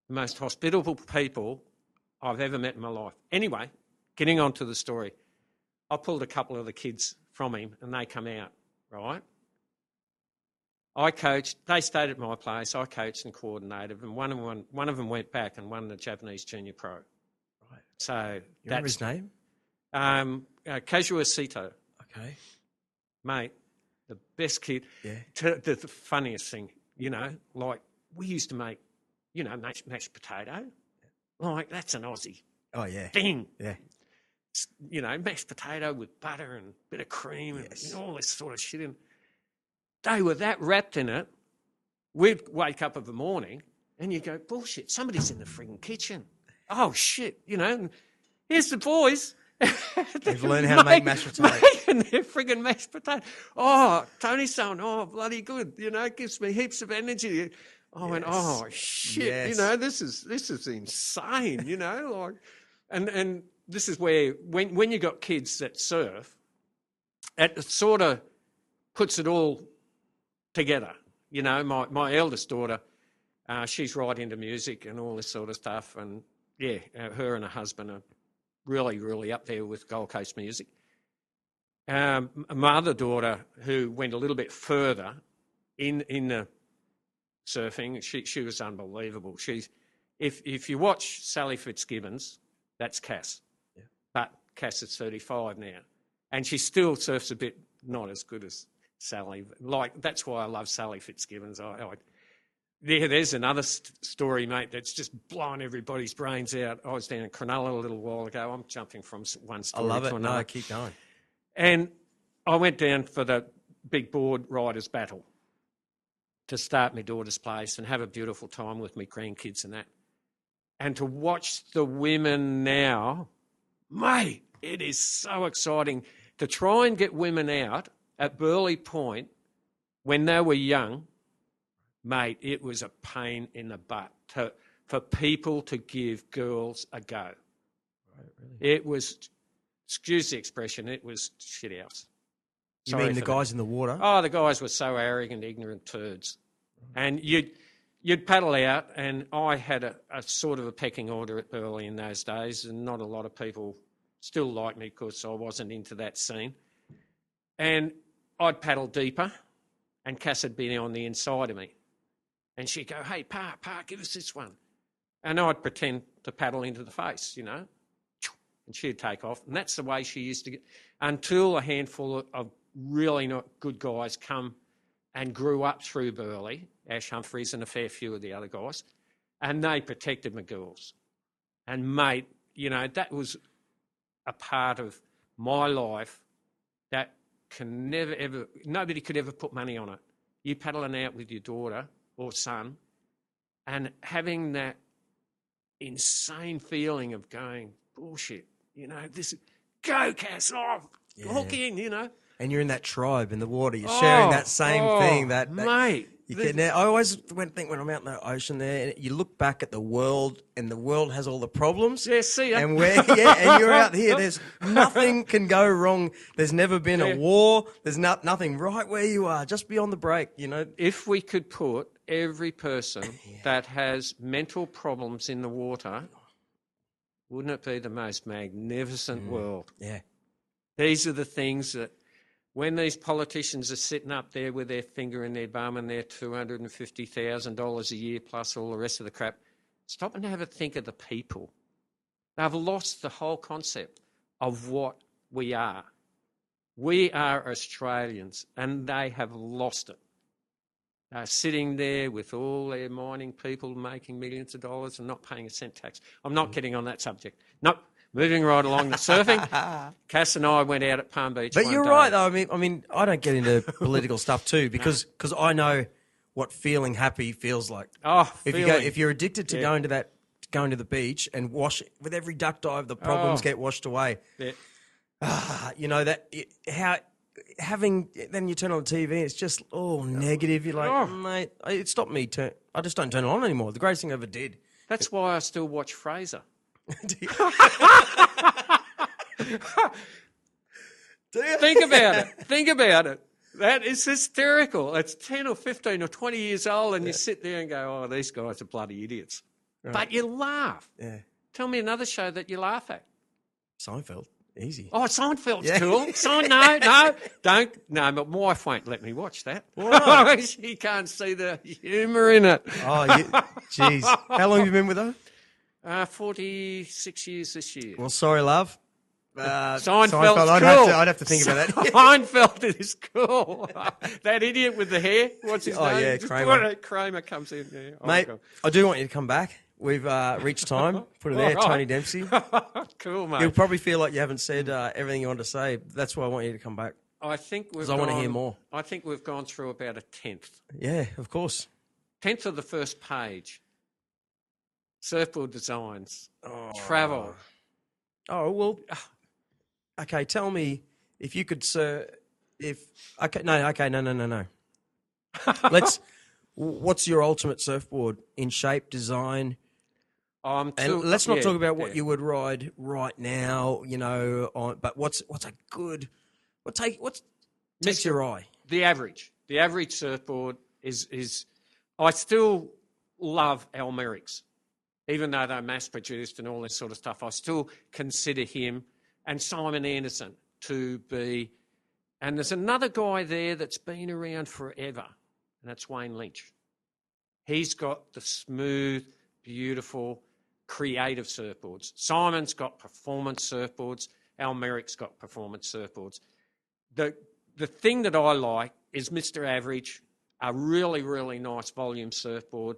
the most hospitable people I've ever met in my life. Anyway, getting on to the story. I pulled a couple of the kids from him and they come out, right? I coached, they stayed at my place, I coached and coordinated, and one of them went back and won the Japanese Junior Pro. Right. So you remember his name? Kazua Sito. Okay. Mate, the best kid. Yeah. The funniest thing, like we used to make, mashed potato. Like that's an Aussie Oh, yeah. thing. Yeah. Mashed potato with butter and a bit of cream and all this sort of shit. And they were that wrapped in it. We'd wake up of the morning and you go, bullshit, somebody's in the frigging kitchen. Oh, shit, and here's the boys. They've learned how to make mashed potato. Making their frigging mashed potato. Oh, Tony's saying, bloody good. Gives me heaps of energy. I went, oh, shit, Yes. this is insane, like, and this is where, when you got kids that surf, it sort of puts it all together. My eldest daughter, she's right into music and all this sort of stuff. And her and her husband are really, really up there with Gold Coast music. My other daughter, who went a little bit further in the surfing, she was unbelievable. If you watch Sally Fitzgibbons, that's Cass. Yeah. But Cass is 35 now. And she still surfs a bit not as good as Sally. Like, that's why I love Sally Fitzgibbons. There's another story, mate, that's just blowing everybody's brains out. I was down in Cronulla a little while ago. I'm jumping from one story to another. I love it. No, keep going. And I went down for the big board riders battle to start my daughter's place and have a beautiful time with my grandkids and that. And to watch the women now, mate, it is so exciting to try and get women out at Burleigh Point when they were young. Mate, it was a pain in the butt for people to give girls a go. Right, really? It was, excuse the expression, it was shit house. You mean the guys in the water? Oh, the guys were so arrogant, ignorant turds. And you'd paddle out, and I had a sort of a pecking order at Burleigh in those days, and not a lot of people still liked me because I wasn't into that scene. And I'd paddle deeper, and Cass would be on the inside of me. And she'd go, hey, Pa, give us this one. And I'd pretend to paddle into the face, and she'd take off. And that's the way she used to get, until a handful of really not good guys come and grew up through Burleigh, Ash Humphreys and a fair few of the other guys, and they protected my girls. And, mate, that was a part of my life that can never, ever, nobody could ever put money on it. You paddling out with your daughter or son and having that insane feeling of going, bullshit, this, go, Cass, hook in, And you're in that tribe in the water. You're sharing that same thing. That mate. I always think when I'm out in the ocean there, you look back at the world, and the world has all the problems. Yeah, see ya. And and you're out here. There's nothing can go wrong. There's never been a war. There's nothing right where you are, just beyond the break. If we could put every person that has mental problems in the water, wouldn't it be the most magnificent world? Yeah. These are the things that, when these politicians are sitting up there with their finger in their bum and their $250,000 a year plus all the rest of the crap, stop and have a think of the people. They've lost the whole concept of what we are. We are Australians, and they have lost it. They're sitting there with all their mining people making millions of dollars and not paying a cent tax. I'm not getting on that subject. Nope. Moving right along to surfing. Cass and I went out at Palm Beach. But you're right, though. I mean, I don't get into political stuff too because I know what feeling happy feels like. Oh, if you're addicted to going to the beach and wash with every duck dive, the problems get washed away. Yeah. Then you turn on the TV, it's just negative. You're like, mate, it stopped me. I just don't turn it on anymore. The greatest thing I ever did. That's why I still watch Fraser. Do you? Think about it. That is hysterical. It's 10 or 15 or 20 years old and you sit there and go, these guys are bloody idiots. but you laugh. Yeah. Tell me another show that you laugh at. Seinfeld. Easy. Oh, Seinfeld's Yeah. cool. No, but my wife won't let me watch that. Why not? She can't see the humour in it. Oh, jeez. How long have you been with her? 46 years this year. Well, sorry, love. Seinfeld's I'd cool. I'd have to think about that. Seinfeld is cool. That idiot with the hair. What's his name? Yeah, Just Kramer. Kramer comes in. Yeah. Oh, Mate, God. I do want you to come back. We've reached time. Put it there, All right. Tony Dempsey. Cool, mate. You'll probably feel like you haven't said everything you want to say. That's why I want you to come back. I think Because I want to hear more. I think we've gone through about a tenth. Yeah, of course. Tenth of the first page. Surfboard designs. Travel. Oh, well. Okay, tell me if you could, sir. No. What's your ultimate surfboard in shape, design? Let's not talk about what you would ride right now, but what's a good, what takes your eye? The average surfboard is I still love Almeric's, even though they're mass produced and all this sort of stuff. I still consider him and Simon Anderson to be, and there's another guy there that's been around forever, and that's Wayne Lynch. He's got the smooth, beautiful, creative surfboards. Simon's got performance surfboards. Almeric's got performance surfboards. The thing that I like is Mr. Average, a really, really nice volume surfboard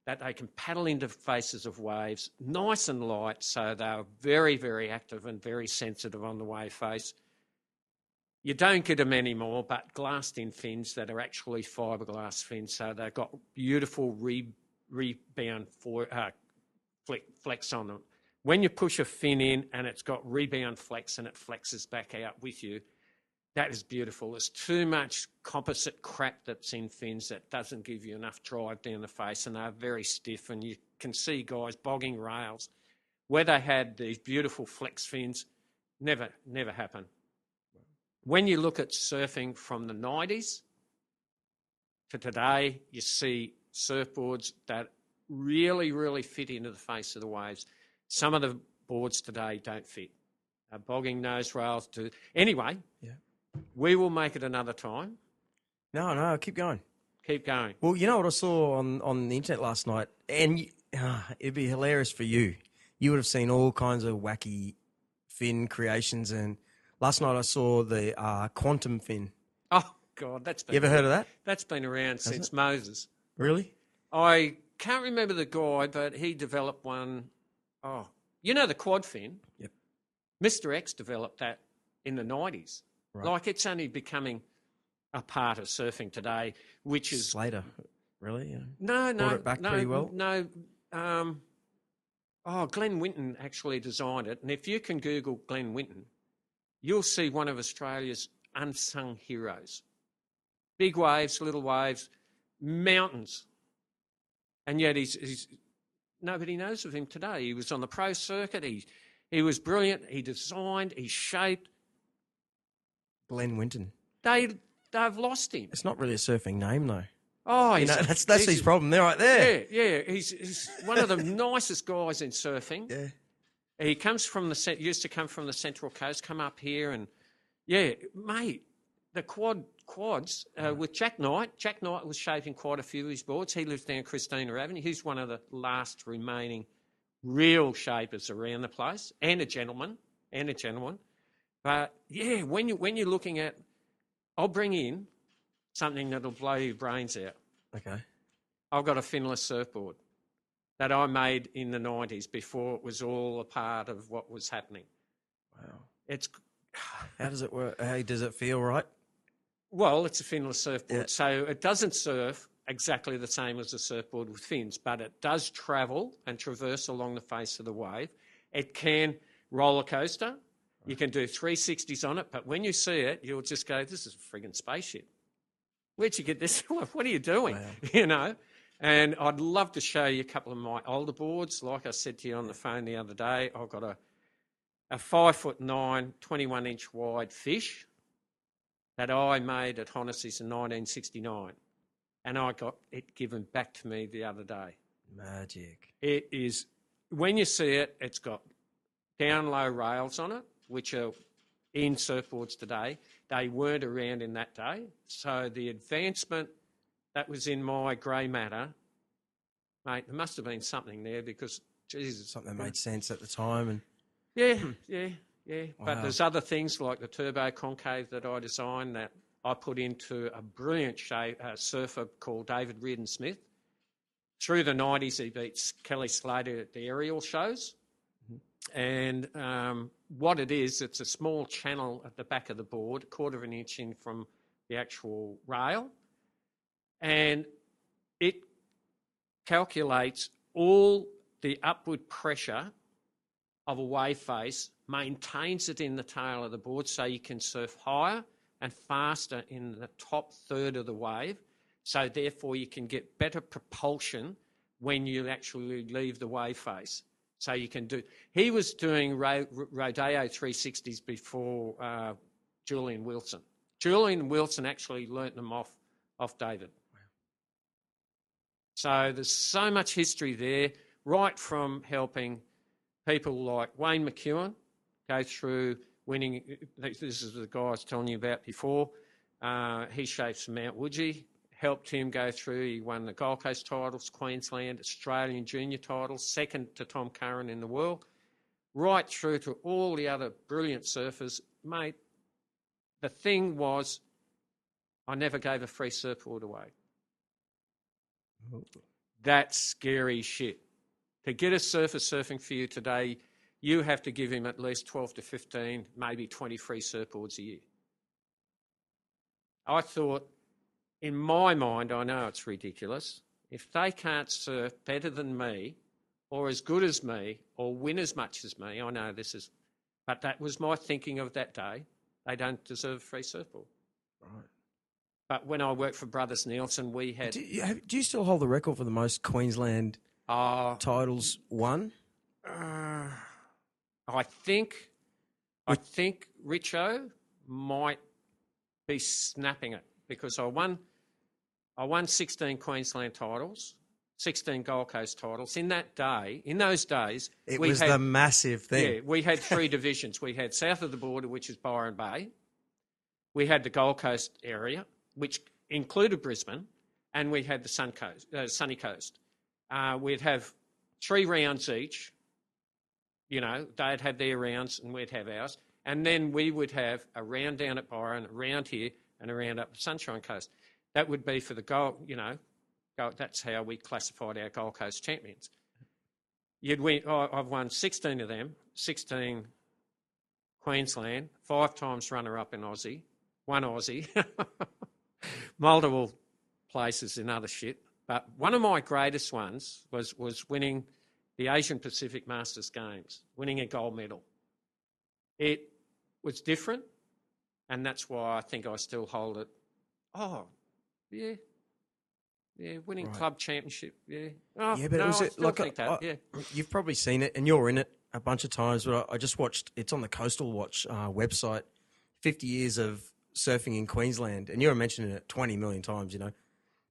that they can paddle into faces of waves, nice and light, so they're very, very active and very sensitive on the wave face. You don't get them anymore, but glassed-in fins that are actually fiberglass fins, so they've got beautiful rebound flex on them. When you push a fin in and it's got rebound flex and it flexes back out with you, that is beautiful. There's too much composite crap that's in fins that doesn't give you enough drive down the face, and they're very stiff, and you can see guys bogging rails where they had these beautiful flex fins. Never happened. When you look at surfing from the 90s to today, you see surfboards that really, really fit into the face of the waves. Some of the boards today don't fit. Bogging nose rails do. Anyway, we will make it another time. No, keep going. Keep going. Well, you know what I saw on the internet last night? And it'd be hilarious for you. You would have seen all kinds of wacky fin creations. And last night I saw the quantum fin. Oh, God, that's been... You ever heard of that? That's been around since Moses. Really? I can't remember the guy, but he developed one. Oh, you know the quad fin? Yep. Mr. X developed that in the 90s. Right. Like, it's only becoming a part of surfing today, which is... Slater, really? Yeah. No. Brought it back pretty well? No. Glenn Winton actually designed it. And if you can Google Glenn Winton, you'll see one of Australia's unsung heroes. Big waves, little waves, mountains. And yet he's nobody knows of him today. He was on the pro circuit. He was brilliant. He designed, he shaped. Glenn Winton. They've lost him. It's not really a surfing name, though. Oh, that's his problem. They're right there. Yeah. He's one of the nicest guys in surfing. Yeah. He comes from used to come from the Central Coast, come up here, and mate, the quads with Jack Knight. Jack Knight was shaping quite a few of his boards. He lives down Christina Avenue. He's one of the last remaining real shapers around the place, and a gentleman. But yeah, when you're looking at, I'll bring in something that'll blow your brains out. Okay. I've got a finless surfboard that I made in the 90s before it was all a part of what was happening. Wow. It's... How does it work? How does it feel, right? Well, it's a finless surfboard, so it doesn't surf exactly the same as a surfboard with fins, but it does travel and traverse along the face of the wave. It can roller coaster. You can do 360s on it, but when you see it, you'll just go, this is a frigging spaceship. Where'd you get this? What are you doing? Wow. And I'd love to show you a couple of my older boards. Like I said to you on the phone the other day, I've got a 5'9", 21-inch wide fish that I made at Honnessy's in 1969. And I got it given back to me the other day. Magic. It is, when you see it, it's got down low rails on it, which are in surfboards today. They weren't around in that day. So the advancement that was in my grey matter, mate, there must have been something there because, Jesus. Something that made sense at the time. And Yeah. Wow. But there's other things like the turbo concave that I designed that I put into a brilliant surfer called David Reardon Smith. Through the 90s, he beats Kelly Slater at the aerial shows. Mm-hmm. And what it is, it's a small channel at the back of the board, 1/4 of an inch in from the actual rail. And it calculates all the upward pressure of a wave face, maintains it in the tail of the board so you can surf higher and faster in the top third of the wave. So therefore you can get better propulsion when you actually leave the wave face. So you can do... He was doing Rodeo 360s before Julian Wilson. Julian Wilson actually learnt them off David. Wow. So there's so much history there, right from helping people like Wayne McEwen go through winning... This is the guy I was telling you about before. He shapes from Mount Woodgee. Helped him go through. He won the Gold Coast titles, Queensland, Australian junior titles, second to Tom Curran in the world, right through to all the other brilliant surfers. Mate, the thing was, I never gave a free surfboard away. That's scary shit. To get a surfer surfing for you today, you have to give him at least 12 to 15, maybe 20 free surfboards a year. I thought, in my mind, I know it's ridiculous. If they can't surf better than me or as good as me or win as much as me, I know this is... But that was my thinking of that day. They don't deserve a free surfboard. Right. But when I worked for Brothers Nielsen, we had... Do you still hold the record for the most Queensland titles won? I think Richo might be snapping it because I won 16 Queensland titles, 16 Gold Coast titles. In those days... It was the massive thing. Yeah, we had 3 divisions. We had south of the border, which is Byron Bay. We had the Gold Coast area, which included Brisbane, and we had the Sunny Coast. We'd have 3 rounds each. You know, they'd have their rounds and we'd have ours. And then we would have a round down at Byron, a round here, and a round up the Sunshine Coast. That would be for the gold, you know, that's how we classified our Gold Coast champions. I've won 16 of them, 16 Queensland, 5 times runner-up in Aussie, 1 Aussie, multiple places in other shit. But one of my greatest ones was winning the Asian Pacific Masters Games, winning a gold medal. It was different, and that's why I think I still hold it. Oh, yeah, winning club championship, yeah. Oh, yeah, but no, it was I still think that, yeah. You've probably seen it, and you're in it a bunch of times, but I just watched, it's on the Coastal Watch website, 50 years of surfing in Queensland, and you were mentioning it 20 million times, you know.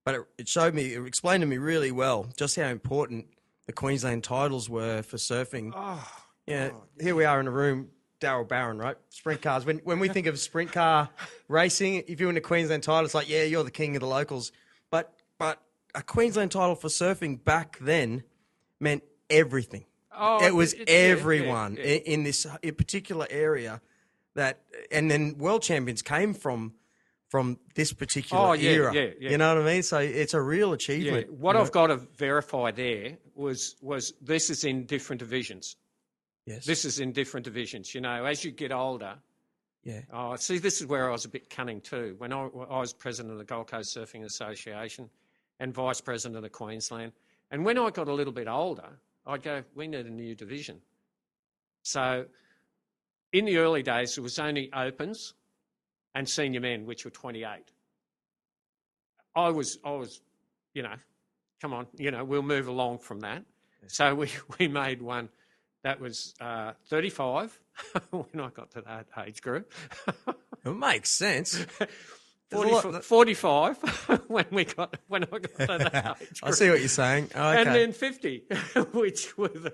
But it explained to me really well just how important the Queensland titles were for surfing. Oh, yeah, here we are in a room, Darryl Barron, right? Sprint cars. When we think of sprint car racing, if you win a Queensland title, it's like, yeah, you're the king of the locals. But a Queensland title for surfing back then meant everything. Oh, it was everyone in this particular area and then world champions came from this particular era. Yeah. You know what I mean? So it's a real achievement. Yeah. What I've got to verify there was this is in different divisions. Yes. This is in different divisions. You know, as you get older. Yeah. Oh, see, this is where I was a bit cunning too. When I was president of the Gold Coast Surfing Association and vice president of Queensland, and when I got a little bit older, I'd go, we need a new division. So in the early days, there was only opens and senior men, which were 28. I was, you know, come on, you know, we'll move along from that. So we made one that was 35 when I got to that age group. It makes sense. 45 when I got to that age. I see what you're saying. Okay. And then 50, which were the